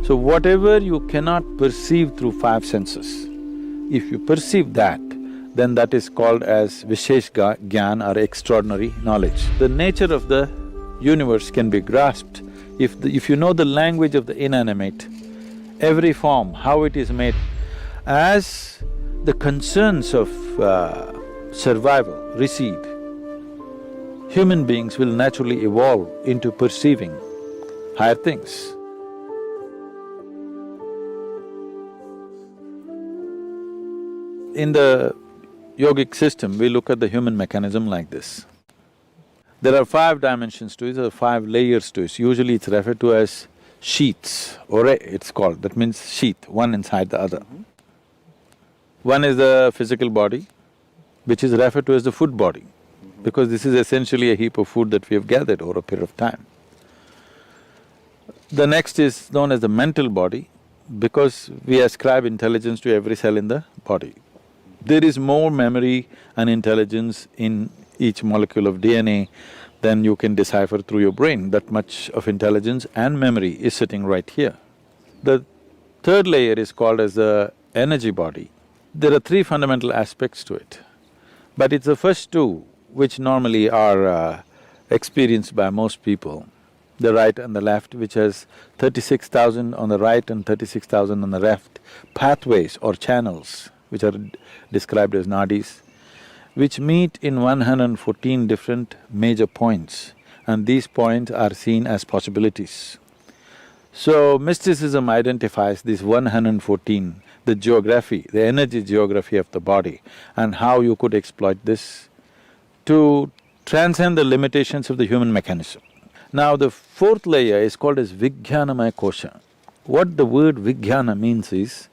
So whatever you cannot perceive through five senses, if you perceive that, then that is called as Vishesh gyan or extraordinary knowledge. The nature of the universe can be grasped if you know the language of the inanimate, every form, how it is made. As the concerns of survival recede, human beings will naturally evolve into perceiving higher things. In the yogic system, we look at the human mechanism like this. There are five dimensions to it, there are five layers to it. Usually it's referred to as sheaths, urai it's called, that means sheath, one inside the other. One is the physical body, which is referred to as the food body, because this is essentially a heap of food that we have gathered over a period of time. The next is known as the mental body, because we ascribe intelligence to every cell in the body. There is more memory and intelligence in each molecule of DNA than you can decipher through your brain. That much of intelligence and memory is sitting right here. The third layer is called as the energy body. There are three fundamental aspects to it, but it's the first two which normally are experienced by most people, the right and the left, which has 36,000 on the right and 36,000 on the left, pathways or channels, which are described as nadis, which meet in 114 different major points, and these points are seen as possibilities. So, mysticism identifies these 114, the geography, the energy geography of the body, and how you could exploit this to transcend the limitations of the human mechanism. Now, the fourth layer is called as Vijnanamaya Kosha. What the word Vijnana means is,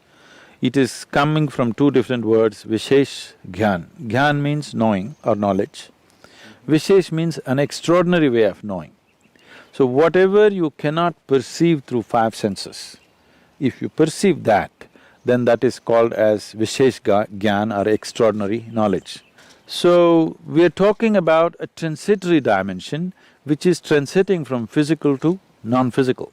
it is coming from two different words, Vishesh, gyan. Gyan means knowing or knowledge. Vishesh means an extraordinary way of knowing. So whatever you cannot perceive through five senses, if you perceive that, then that is called as Vishesh gyan or extraordinary knowledge. So, we are talking about a transitory dimension which is transiting from physical to non-physical.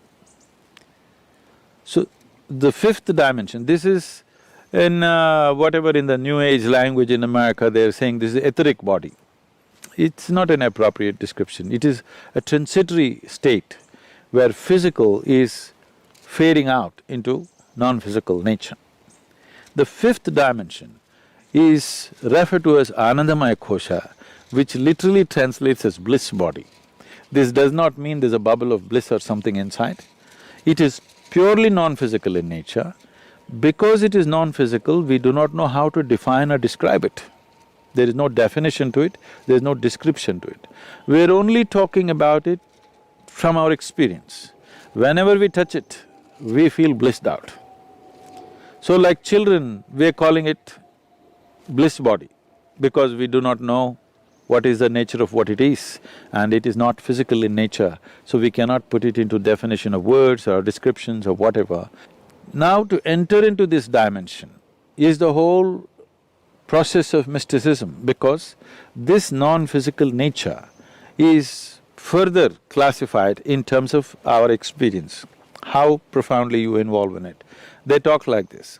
So, the fifth dimension, this is in whatever in the New Age language in America, they're saying this is etheric body. It's not an appropriate description, it is a transitory state where physical is fading out into non-physical nature. The fifth dimension is referred to as Anandamaya Kosha, which literally translates as bliss body. This does not mean there's a bubble of bliss or something inside. It is purely non-physical in nature. Because it is non-physical, we do not know how to define or describe it. There is no definition to it, there is no description to it. We're only talking about it from our experience. Whenever we touch it, we feel blissed out. So like children, we're calling it bliss body, because we do not know what is the nature of what it is, and it is not physical in nature, so we cannot put it into definition of words or descriptions or whatever. Now to enter into this dimension is the whole process of mysticism, because this non-physical nature is further classified in terms of our experience, how profoundly you involve in it. They talk like this.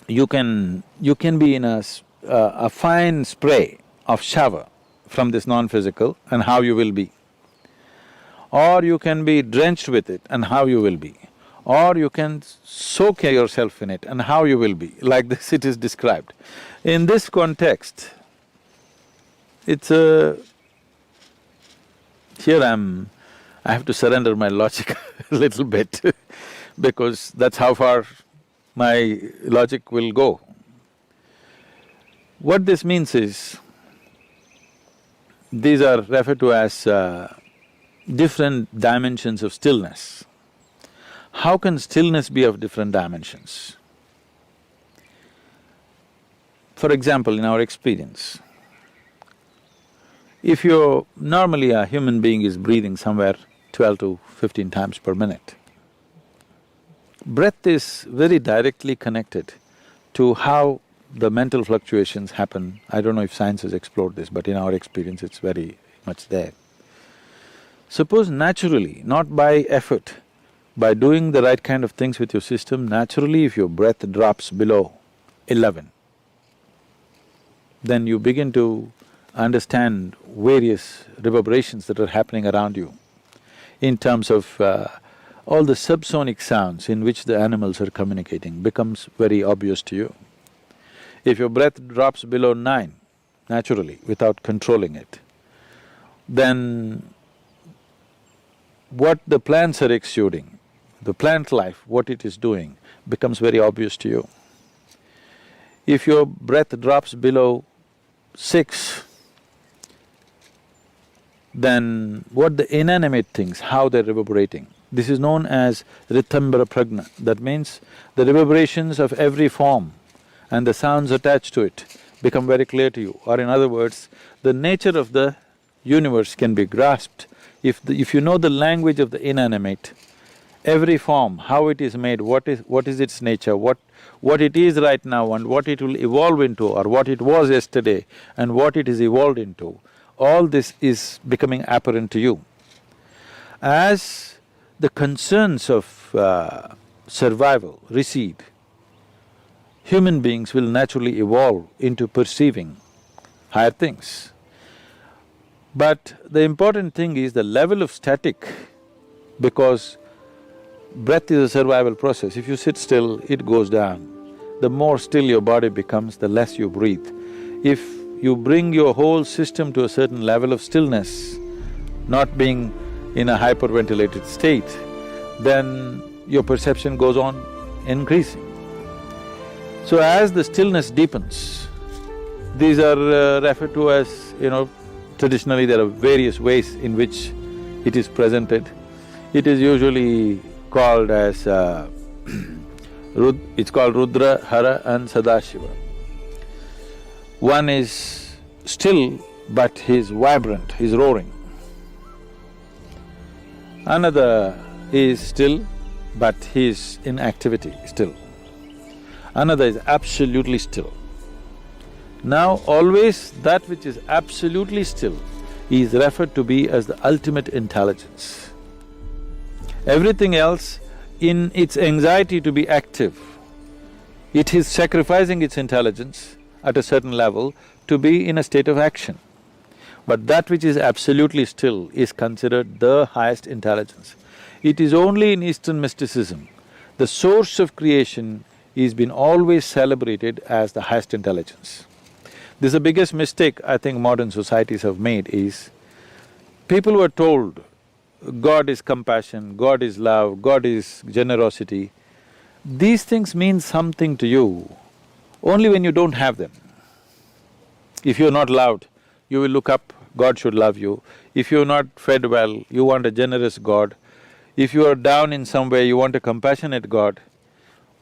You can be in a fine spray of shower from this non-physical and how you will be. Or you can be drenched with it and how you will be. Or you can soak yourself in it and how you will be. Like this it is described. In this context, it's a… here I have to surrender my logic a little bit because that's how far my logic will go. What this means is, these are referred to as different dimensions of stillness. How can stillness be of different dimensions? For example, in our experience, if you're… normally a human being is breathing somewhere 12 to 15 times per minute. Breath is very directly connected to how the mental fluctuations happen. I don't know if science has explored this, but in our experience it's very much there. Suppose naturally, not by effort, By doing the right kind of things with your system, naturally if your breath drops below 11, then you begin to understand various reverberations that are happening around you in terms of all the subsonic sounds in which the animals are communicating becomes very obvious to you. If your breath drops below 9, naturally, without controlling it, then what the plants are exuding, the plant life, what it is doing, becomes very obvious to you. If your breath drops below 6, then what the inanimate things, how they're reverberating, this is known as rithambara prajna. That means the reverberations of every form and the sounds attached to it become very clear to you. Or in other words, the nature of the universe can be grasped. If you know the language of the inanimate, every form, how it is made, what is its nature, what it is right now and what it will evolve into, or what it was yesterday and what it is evolved into, all this is becoming apparent to you. As the concerns of survival recede, human beings will naturally evolve into perceiving higher things. But the important thing is the level of static, because breath is a survival process. If you sit still, it goes down. The more still your body becomes, the less you breathe. If you bring your whole system to a certain level of stillness, not being in a hyperventilated state, then your perception goes on increasing. So as the stillness deepens, these are referred to as, traditionally there are various ways in which it is presented. It is usually called as it's called Rudra, Hara and Sadashiva. One is still, but he's vibrant, he's roaring. Another is still, but he's in activity still. Another is absolutely still. Now always that which is absolutely still is referred to be as the ultimate intelligence. Everything else, in its anxiety to be active, it is sacrificing its intelligence at a certain level to be in a state of action. But that which is absolutely still is considered the highest intelligence. It is only in Eastern mysticism, the source of creation is been always celebrated as the highest intelligence. This is the biggest mistake I think modern societies have made is, people were told God is compassion, God is love, God is generosity. These things mean something to you only when you don't have them. If you're not loved, you will look up, God should love you. If you're not fed well, you want a generous God. If you are down in some way, you want a compassionate God.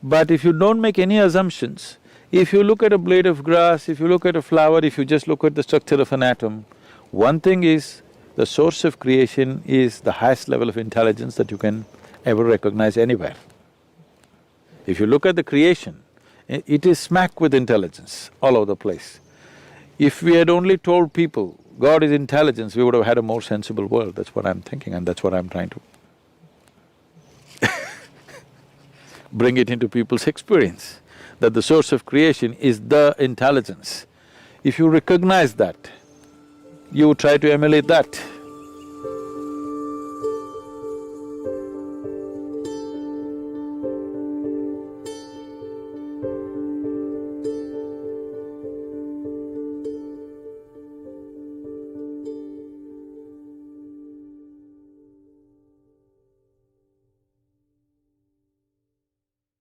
But if you don't make any assumptions, if you look at a blade of grass, if you look at a flower, if you just look at the structure of an atom, one thing is, the source of creation is the highest level of intelligence that you can ever recognize anywhere. If you look at the creation, it is smack with intelligence all over the place. If we had only told people God is intelligence, we would have had a more sensible world. That's what I'm thinking and that's what I'm trying to bring it into people's experience, that the source of creation is the intelligence. If you recognize that, you try to emulate that.